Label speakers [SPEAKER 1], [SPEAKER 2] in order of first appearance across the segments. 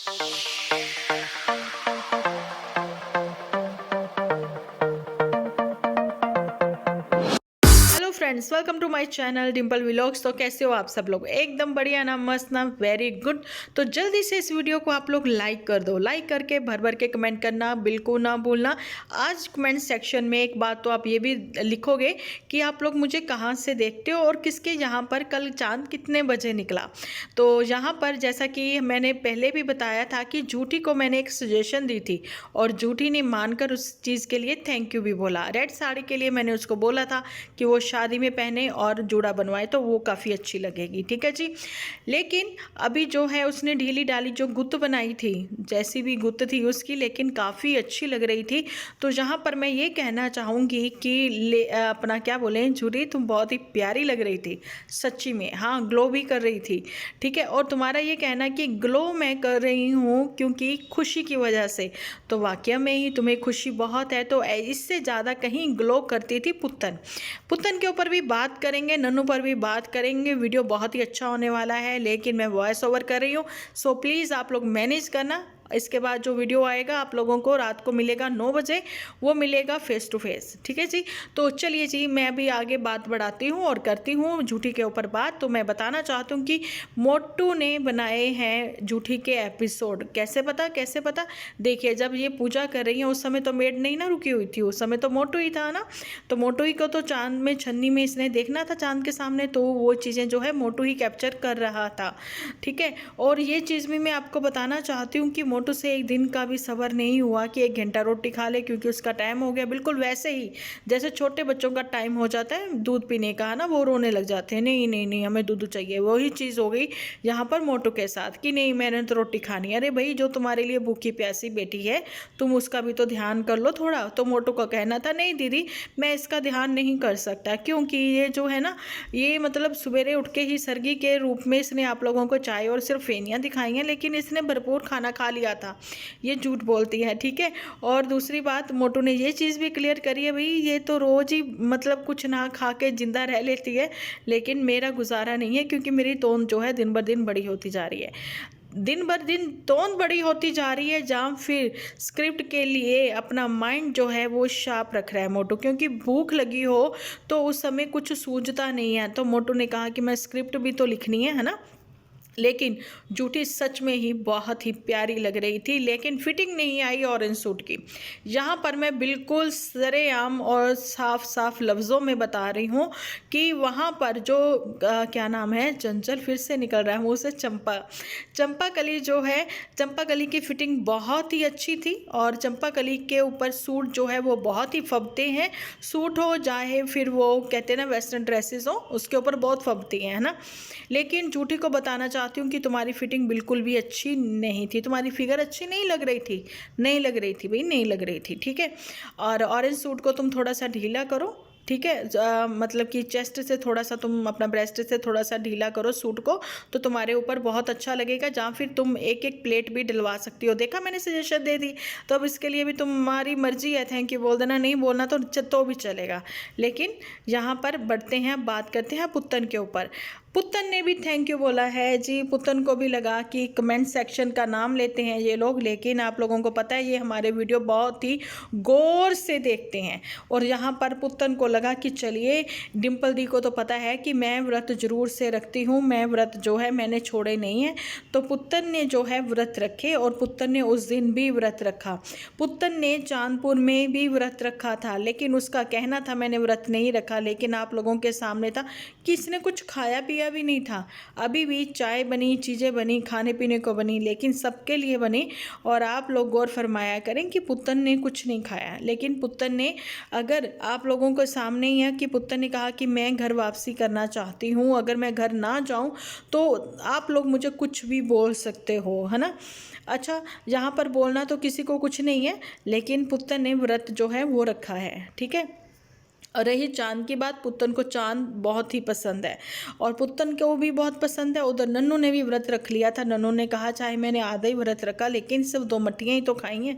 [SPEAKER 1] Hello friends, welcome to my channel Dimple vlogs. तो कैसे हो आप सब लोग? एकदम बढ़िया ना, मस्त ना, वेरी गुड। तो जल्दी से इस वीडियो को आप लोग लाइक कर दो। लाइक करके भर भर के कमेंट करना बिल्कुल ना भूलना। आज कमेंट सेक्शन में एक बात तो आप ये भी लिखोगे कि आप लोग मुझे कहाँ से देखते हो और किसके यहाँ पर कल चांद कितने बजे निकला। तो यहाँ पर जैसा कि मैंने पहले भी बताया था कि जूठी को मैंने एक सजेशन दी थी और जूठी ने मानकर उस चीज़ के लिए थैंक यू भी बोला। रेड साड़ी के लिए मैंने उसको बोला था कि वो शादी में पहने और जूड़ा बनवाए तो वो काफ़ी अच्छी लगेगी, ठीक है जी। लेकिन अभी जो है उसने ढीली डाली जो गुत्त बनाई थी, जैसी भी गुत्त थी उसकी, लेकिन काफ़ी अच्छी लग रही थी। तो यहाँ पर मैं ये कहना चाहूँगी कि अपना क्या बोलें, जूड़ी तुम बहुत ही प्यारी लग रही थी सच्ची में। हाँ, ग्लो भी कर रही थी, ठीक है। और तुम्हारा ये कहना कि ग्लो मैं कर रही हूँ क्योंकि खुशी की वजह से, तो वाकई में ही तुम्हें खुशी बहुत है। तो इससे ज़्यादा कहीं ग्लो करती थी पुत्तन। पुत्तन के ऊपर भी बात करेंगे, नन्नू पर भी बात करेंगे। वीडियो बहुत ही अच्छा होने वाला है, लेकिन मैं वॉइस ओवर कर रही हूँ, सो प्लीज़ आप लोग मैनेज करना। इसके बाद जो वीडियो आएगा आप लोगों को रात को मिलेगा 9 बजे, वो मिलेगा फेस टू फेस, ठीक है जी। तो चलिए जी, मैं अभी आगे बात बढ़ाती हूँ और करती हूँ जूठी के ऊपर बात। तो मैं बताना चाहती हूँ कि मोटू ने बनाए हैं जूठी के एपिसोड। कैसे पता देखिए, जब ये पूजा कर रही है उस समय तो मेड नहीं ना रुकी हुई थी, उस समय तो मोटू ही था ना। तो मोटू ही को तो चांद में छन्नी में इसने देखना था चांद के सामने, तो वो चीज़ें जो है मोटू ही कैप्चर कर रहा था, ठीक है। और ये चीज़ भी मैं आपको बताना चाहती हूँ कि मोटू से एक दिन का भी सब्र नहीं हुआ कि 1 घंटा रोटी खा ले, क्योंकि उसका टाइम हो गया। बिल्कुल वैसे ही जैसे छोटे बच्चों का टाइम हो जाता है दूध पीने का, है ना, वो रोने लग जाते हैं, नहीं नहीं नहीं हमें दूध चाहिए। वही चीज़ हो गई यहाँ पर मोटू के साथ कि नहीं मैंने तो रोटी खानी है। अरे भाई, जो तुम्हारे लिए भूखी प्यासी बेटी है तुम उसका भी तो ध्यान कर लो थोड़ा। तो मोटू का कहना था नहीं दीदी, मैं इसका ध्यान नहीं कर सकता, क्योंकि ये जो है ना, ये मतलब सवेरे उठ के ही सरगी के रूप में इसने आप लोगों को चाय और सिर्फ फेनियाँ दिखाई हैं, लेकिन इसने भरपूर खाना खा लिया था। ये झूठ बोलती है, ठीक है। और दूसरी बात, मोटू ने ये चीज़ भी क्लियर करी है, भाई ये तो रोज़ ही मतलब कुछ ना खा के जिंदा रह लेती है, लेकिन मेरा गुजारा नहीं है, क्योंकि मेरी तोंद जो है दिन ब दिन बड़ी होती जा रही है। दिन बर दिन तोंद बड़ी होती जा रही है, जहाँ फिर स्क्रिप्ट के लिए अपना माइंड जो है वो शार्प रख रहा है मोटू, क्योंकि भूख लगी हो तो उस समय कुछ सूझता नहीं है। तो मोटू ने कहा कि मैं स्क्रिप्ट भी तो लिखनी है ना। लेकिन जूठी सच में ही बहुत ही प्यारी लग रही थी, लेकिन फिटिंग नहीं आई ऑरेंज सूट की। यहाँ पर मैं बिल्कुल सरेआम और साफ साफ लफ्ज़ों में बता रही हूँ कि वहाँ पर जो क्या नाम है, चंचल फिर से निकल रहा है मुँह से, चंपा चंपा कली जो है, चंपा कली की फिटिंग बहुत ही अच्छी थी। और चंपा कली के ऊपर सूट जो है वो बहुत ही फबते हैं। सूट हो चाहे फिर वो कहते हैं ना वेस्टर्न ड्रेसेस हो, उसके ऊपर बहुत फबती हैं, है ना। लेकिन जूठी को बताना चाहती हूँ कि तुम्हारी फिटिंग बिल्कुल भी अच्छी नहीं थी, तुम्हारी फिगर अच्छी नहीं लग रही थी, नहीं लग रही थी भाई, नहीं लग रही थी, ठीक है। और ऑरेंज सूट को तुम थोड़ा सा ढीला करो, ठीक है। मतलब कि चेस्ट से थोड़ा सा तुम अपना ब्रेस्ट से थोड़ा सा ढीला करो सूट को, तो तुम्हारे ऊपर बहुत अच्छा लगेगा। जहाँ फिर तुम एक एक प्लेट भी डलवा सकती हो। देखा, मैंने सजेशन दे दी, तो अब इसके लिए भी तुम्हारी मर्जी है, थैंक यू बोल देना, नहीं बोलना तो भी चलेगा। लेकिन यहाँ पर बढ़ते हैं, बात करते हैं पुत्तन के ऊपर। पुत्तन ने भी थैंक यू बोला है जी। पुत्तन को भी लगा कि कमेंट सेक्शन का नाम लेते हैं ये लोग, लेकिन आप लोगों को पता है ये हमारे वीडियो बहुत ही गौर से देखते हैं। और यहाँ पर पुत्तन को लगा कि चलिए, डिम्पल दी को तो पता है कि मैं व्रत जरूर से रखती हूँ, मैं व्रत जो है मैंने छोड़े नहीं है। तो पुत्तन ने जो है व्रत रखे, और पुत्तन ने उस दिन भी व्रत रखा। पुत्तन ने चांदपुर में भी व्रत रखा था, लेकिन उसका कहना था मैंने व्रत नहीं रखा, लेकिन आप लोगों के सामने था कि इसने कुछ खाया पिया भी नहीं था। अभी भी चाय बनी, चीज़ें बनी, खाने पीने को बनी, लेकिन सबके लिए बनी। और आप लोग गौर फरमाया करें कि पुत्तन ने कुछ नहीं खाया, लेकिन पुत्तन ने, अगर आप लोगों को सामने ही है कि पुत्तन ने कहा कि मैं घर वापसी करना चाहती हूँ, अगर मैं घर ना जाऊँ तो आप लोग मुझे कुछ भी बोल सकते हो, है ना। अच्छा, यहाँ पर बोलना तो किसी को कुछ नहीं है, लेकिन पुत्तन ने व्रत जो है वो रखा है, ठीक है। और रही चांद की बात, पुत्तन को चांद बहुत ही पसंद है, और पुत्तन को भी बहुत पसंद है। उधर नन्नू ने भी व्रत रख लिया था। नन्नू ने कहा चाहे मैंने आधा ही व्रत रखा, लेकिन सिर्फ 2 मट्टियाँ ही तो खाई हैं,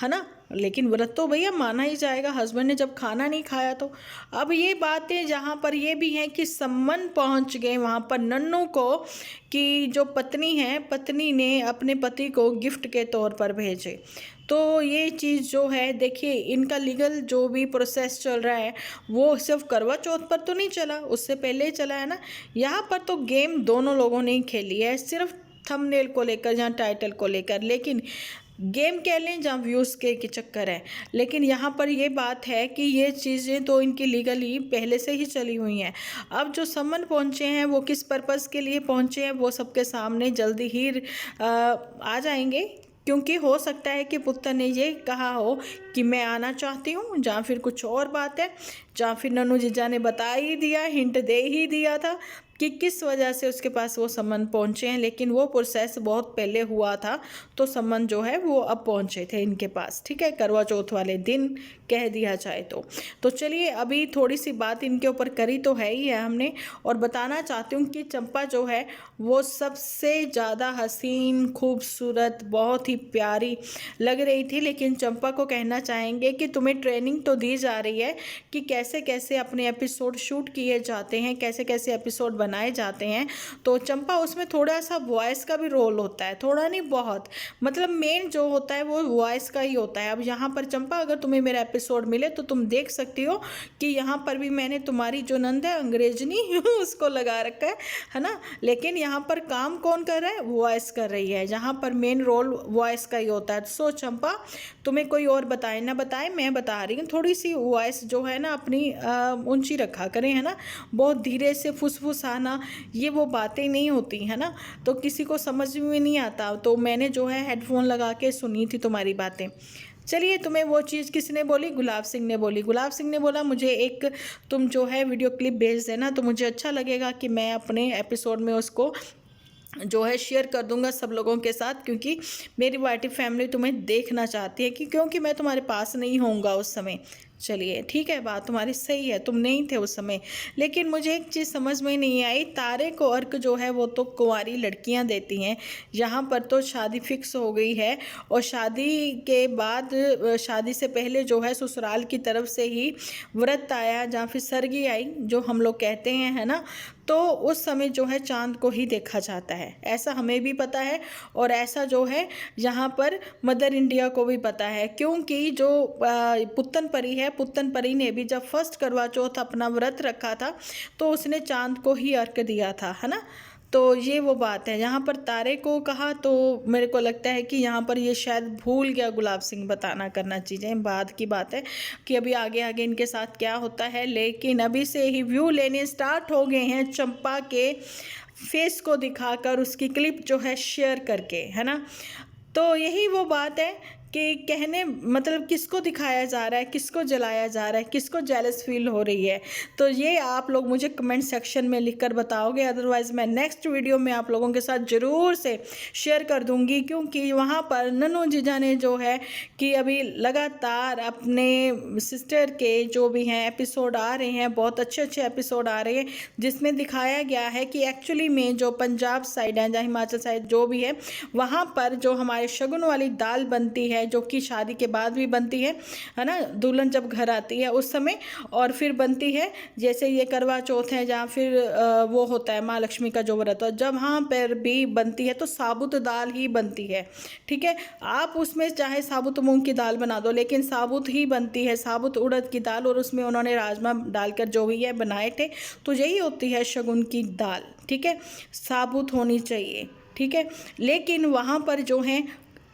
[SPEAKER 1] है ना। लेकिन व्रत तो भैया माना ही जाएगा, हस्बैंड ने जब खाना नहीं खाया तो। अब ये बातें जहाँ पर ये भी हैं कि सम्मन पहुँच गए वहाँ पर नन्नू को, कि जो पत्नी है, पत्नी ने अपने पति को गिफ्ट के तौर पर भेजे। तो ये चीज़ जो है, देखिए इनका लीगल जो भी प्रोसेस चल रहा है वो सिर्फ करवा चौथ पर तो नहीं चला, उससे पहले ही चला है ना। यहाँ पर तो गेम दोनों लोगों ने ही खेली है, सिर्फ थंबनेल को लेकर या टाइटल को लेकर, लेकिन गेम कह लें जहाँ व्यूज़ के चक्कर है। लेकिन यहाँ पर ये बात है कि ये चीज़ें तो इनकी लीगली पहले से ही चली हुई हैं। अब जो समन पहुँचे हैं वो किस पर्पज़ के लिए पहुँचे हैं वो सबके सामने जल्दी ही आ जाएंगे, क्योंकि हो सकता है कि पुत्र ने ये कहा हो कि मैं आना चाहती हूँ, या फिर कुछ और बात है, या फिर नन्नू जीजा ने बता ही दिया, हिंट दे ही दिया था कि किस वजह से उसके पास वो सम्मन पहुँचे हैं। लेकिन वो प्रोसेस बहुत पहले हुआ था, तो सम्मन जो है वो अब पहुँचे थे इनके पास, ठीक है, करवा चौथ वाले दिन कह दिया जाए तो चलिए अभी थोड़ी सी बात इनके ऊपर करी तो है ही है हमने, और बताना चाहती हूँ कि चंपा जो है वो सबसे ज़्यादा हसीन, खूबसूरत, बहुत ही प्यारी लग रही थी। लेकिन चंपा को कहना चाहेंगे कि तुम्हें ट्रेनिंग तो दी जा रही है कि कैसे कैसे अपने एपिसोड शूट किए जाते हैं, कैसे कैसे एपिसोड बनाए जाते हैं। तो चंपा उसमें थोड़ा सा वॉइस का भी रोल होता है, थोड़ा नहीं बहुत, मतलब मेन जो होता है वो वॉइस का ही होता है। अब यहाँ पर चंपा अगर तुम्हें मेरा एपिसोड मिले तो तुम देख सकती हो कि यहाँ पर भी मैंने तुम्हारी जो नंद है अंग्रेजनी उसको लगा रखा है ना। लेकिन यहाँ पर काम कौन कर रहा है, वॉइस कर रही है, जहाँ पर मेन रोल वॉइस का ही होता है। सो चंपा तुम्हें कोई और बताए ना बताए, मैं बता रही हूँ, थोड़ी सी वॉइस जो है ना अपनी ऊंची रखा करें, है ना। बहुत धीरे से फुसफुसाना ये वो बातें नहीं होती है ना, तो किसी को समझ में नहीं आता। तो मैंने जो है हेडफोन लगा के सुनी थी तुम्हारी बातें। चलिए तुम्हें वो चीज़ किसने बोली, गुलाब सिंह ने बोली। गुलाब सिंह ने बोला मुझे एक तुम जो है वीडियो क्लिप भेज देना, तो मुझे अच्छा लगेगा कि मैं अपने एपिसोड में उसको जो है शेयर कर दूंगा सब लोगों के साथ, क्योंकि मेरी वाइटी फैमिली तुम्हें देखना चाहती है, क्योंकि मैं तुम्हारे पास नहीं होऊंगा उस समय। चलिए ठीक है, बात तुम्हारी सही है, तुम नहीं थे उस समय। लेकिन मुझे एक चीज़ समझ में नहीं आई, तारे को अर्क जो है वो तो कुंवारी लड़कियां देती हैं, यहाँ पर तो शादी फिक्स हो गई है, और शादी के बाद, शादी से पहले जो है ससुराल की तरफ से ही व्रत आया, जहाँ फिर सरगी आई जो हम लोग कहते हैं, है ना। तो उस समय जो है चांद को ही देखा जाता है, ऐसा हमें भी पता है, और ऐसा जो है यहाँ पर मदर इंडिया को भी पता है, क्योंकि जो पुत्तन परी है, पुत्तन परी ने भी जब फर्स्ट करवा चौथ अपना व्रत रखा था तो उसने चांद को ही अर्घ दिया था, है ना। तो ये वो बात है, यहाँ पर तारे को कहा तो मेरे को लगता है कि यहाँ पर ये शायद भूल गया गुलाब सिंह बताना करना चीज़ें, बाद की बात है कि अभी आगे आगे इनके साथ क्या होता है। लेकिन अभी से ही व्यू लेने स्टार्ट हो गए हैं चंपा के फेस को दिखाकर, उसकी क्लिप जो है शेयर करके, है ना। तो यही वो बात है कि कहने मतलब किसको दिखाया जा रहा है, किसको जलाया जा रहा है, किसको जेलस फील हो रही है, तो ये आप लोग मुझे कमेंट सेक्शन में लिखकर बताओगे। अदरवाइज़ मैं नेक्स्ट वीडियो में आप लोगों के साथ ज़रूर से शेयर कर दूंगी, क्योंकि वहाँ पर नन्नू जीजा ने जो है कि अभी लगातार अपने सिस्टर के जो भी हैं एपिसोड आ रहे हैं, बहुत अच्छे अच्छे एपिसोड आ रहे हैं, जिसमें दिखाया गया है कि एक्चुअली में जो पंजाब साइड है या हिमाचल साइड जो भी है, वहाँ पर जो हमारे शगुन वाली दाल बनती है, जो कि शादी के बाद भी बनती है ना, दुल्हन जब घर आती है उस समय, और फिर बनती है जैसे ये करवा चौथ है, जहाँ फिर वो होता है माँ लक्ष्मी का जो व्रत, जब वहाँ पर भी बनती है तो साबुत दाल ही बनती है, ठीक है। आप उसमें चाहे साबुत मूंग की दाल बना दो, लेकिन साबुत ही बनती है, साबुत उड़द की दाल, और उसमें उन्होंने राजमा डालकर जो भी है बनाए थे। तो यही होती है शगुन की दाल, ठीक है, साबुत होनी चाहिए, ठीक है। लेकिन वहाँ पर जो है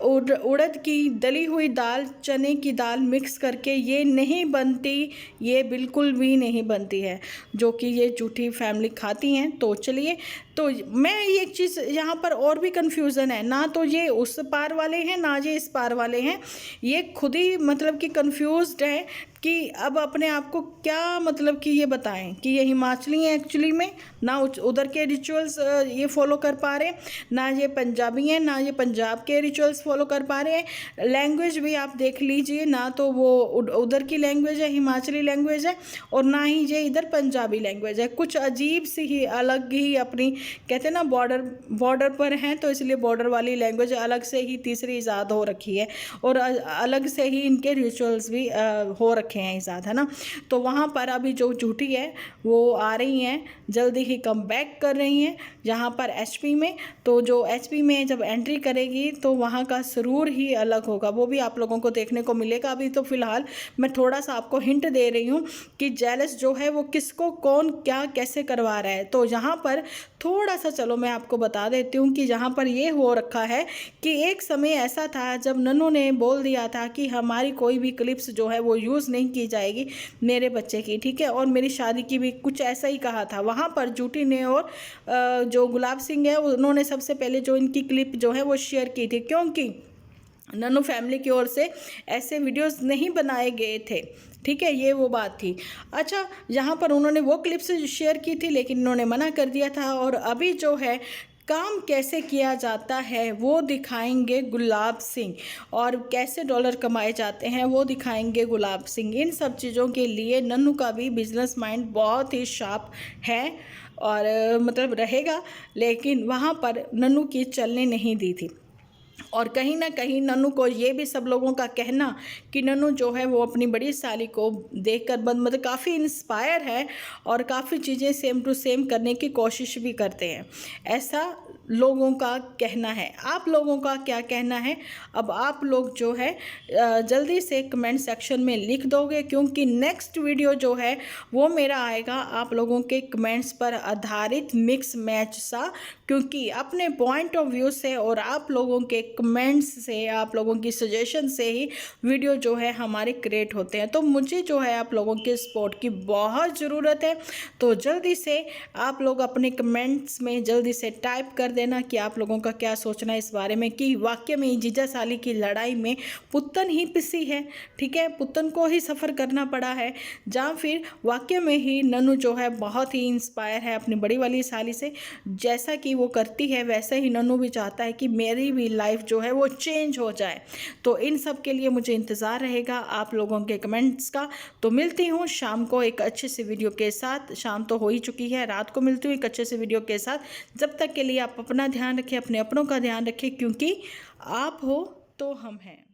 [SPEAKER 1] उड़द की दली हुई दाल, चने की दाल मिक्स करके ये नहीं बनती, ये बिल्कुल भी नहीं बनती है, जो कि ये झूठी फैमिली खाती हैं। तो चलिए, तो मैं एक चीज़ यहाँ पर और भी कन्फ्यूज़न है ना, तो ये उस पार वाले हैं ना ये इस पार वाले हैं, ये खुद ही मतलब कि कन्फ्यूज्ड है कि अब अपने आप को क्या मतलब कि ये बताएं कि ये हिमाचली हैं एक्चुअली में, ना उधर के रिचुअल्स ये फॉलो कर पा रहे, ना ये पंजाबी हैं, ना ये पंजाब के रिचुअल्स फॉलो कर पा रहे हैं। लैंग्वेज भी आप देख लीजिए, ना तो वो उधर की लैंग्वेज है, हिमाचली लैंग्वेज है, और ना ही ये इधर पंजाबी लैंग्वेज है। कुछ अजीब सी ही अलग ही अपनी, कहते हैं ना बॉर्डर पर हैं तो इसलिए बॉर्डर वाली लैंग्वेज अलग से ही तीसरी ईजाद हो रखी है, और अलग से ही इनके रिचुअल्स भी हो रखे हैं ईजाद, है ना। तो वहाँ पर अभी जो झूठी है वो आ रही हैं, जल्दी ही कम बैक कर रही हैं यहाँ पर एचपी में। तो जो एचपी में जब एंट्री करेगी तो वहाँ का सुरूर ही अलग होगा, वो भी आप लोगों को देखने को मिलेगा। अभी तो फिलहाल मैं थोड़ा सा आपको हिंट दे रही हूँ कि जेलस जो है वो किसको कौन क्या कैसे करवा रहा है। तो यहाँ पर थोड़ा सा चलो मैं आपको बता देती हूँ कि यहाँ पर ये हो रखा है कि एक समय ऐसा था जब नन्नू ने बोल दिया था कि हमारी कोई भी क्लिप्स जो है वो यूज़ नहीं की जाएगी मेरे बच्चे की, ठीक है, और मेरी शादी की भी, कुछ ऐसा ही कहा था। वहाँ पर झूठी ने और जो गुलाब सिंह है उन्होंने सबसे पहले जो इनकी क्लिप जो है वो शेयर की थी, क्योंकि नन्नू फैमिली की ओर से ऐसे वीडियोस नहीं बनाए गए थे, ठीक है, ये वो बात थी। अच्छा, यहाँ पर उन्होंने वो क्लिप्स शेयर की थी लेकिन उन्होंने मना कर दिया था, और अभी जो है काम कैसे किया जाता है वो दिखाएंगे गुलाब सिंह, और कैसे डॉलर कमाए जाते हैं वो दिखाएंगे गुलाब सिंह। इन सब चीज़ों के लिए नन्नू का भी बिजनेस माइंड बहुत ही शार्प है, और मतलब रहेगा, लेकिन वहाँ पर नन्नू की चलने नहीं दी थी। और कहीं ना कहीं नन्नू को ये भी सब लोगों का कहना कि नन्नू जो है वो अपनी बड़ी साली को देखकर मतलब काफ़ी इंस्पायर है, और काफ़ी चीज़ें सेम टू सेम करने की कोशिश भी करते हैं, ऐसा लोगों का कहना है। आप लोगों का क्या कहना है, अब आप लोग जो है जल्दी से कमेंट सेक्शन में लिख दोगे, क्योंकि नेक्स्ट वीडियो जो है वो मेरा आएगा आप लोगों के कमेंट्स पर आधारित मिक्स मैच सा, क्योंकि अपने पॉइंट ऑफ व्यू से और आप लोगों के कमेंट्स से, आप लोगों की सजेशन से ही वीडियो जो है हमारे क्रिएट होते हैं। तो मुझे जो है आप लोगों के सपोर्ट की बहुत ज़रूरत है। तो जल्दी से आप लोग अपने कमेंट्स में जल्दी से टाइप कर देना कि आप लोगों का क्या सोचना है इस बारे में, कि वाकई में जीजा साली की लड़ाई में पुत्तन ही पिसी है, ठीक है, पुत्तन को ही सफ़र करना पड़ा है, या फिर वाकई में ही नन्नू जो है बहुत ही इंस्पायर है अपनी बड़ी वाली साली से। जैसा कि वो करती है वैसे ही नन्नू भी चाहता है कि मेरी भी लाइफ जो है वो चेंज हो जाए। तो इन सब के लिए मुझे इंतज़ार रहेगा आप लोगों के कमेंट्स का। तो मिलती हूँ शाम को एक अच्छे से वीडियो के साथ, शाम तो हो ही चुकी है, रात को मिलती हूँ एक अच्छे से वीडियो के साथ। जब तक के लिए आप अपना ध्यान रखें, अपने अपनों का ध्यान रखें, क्योंकि आप हो तो हम हैं।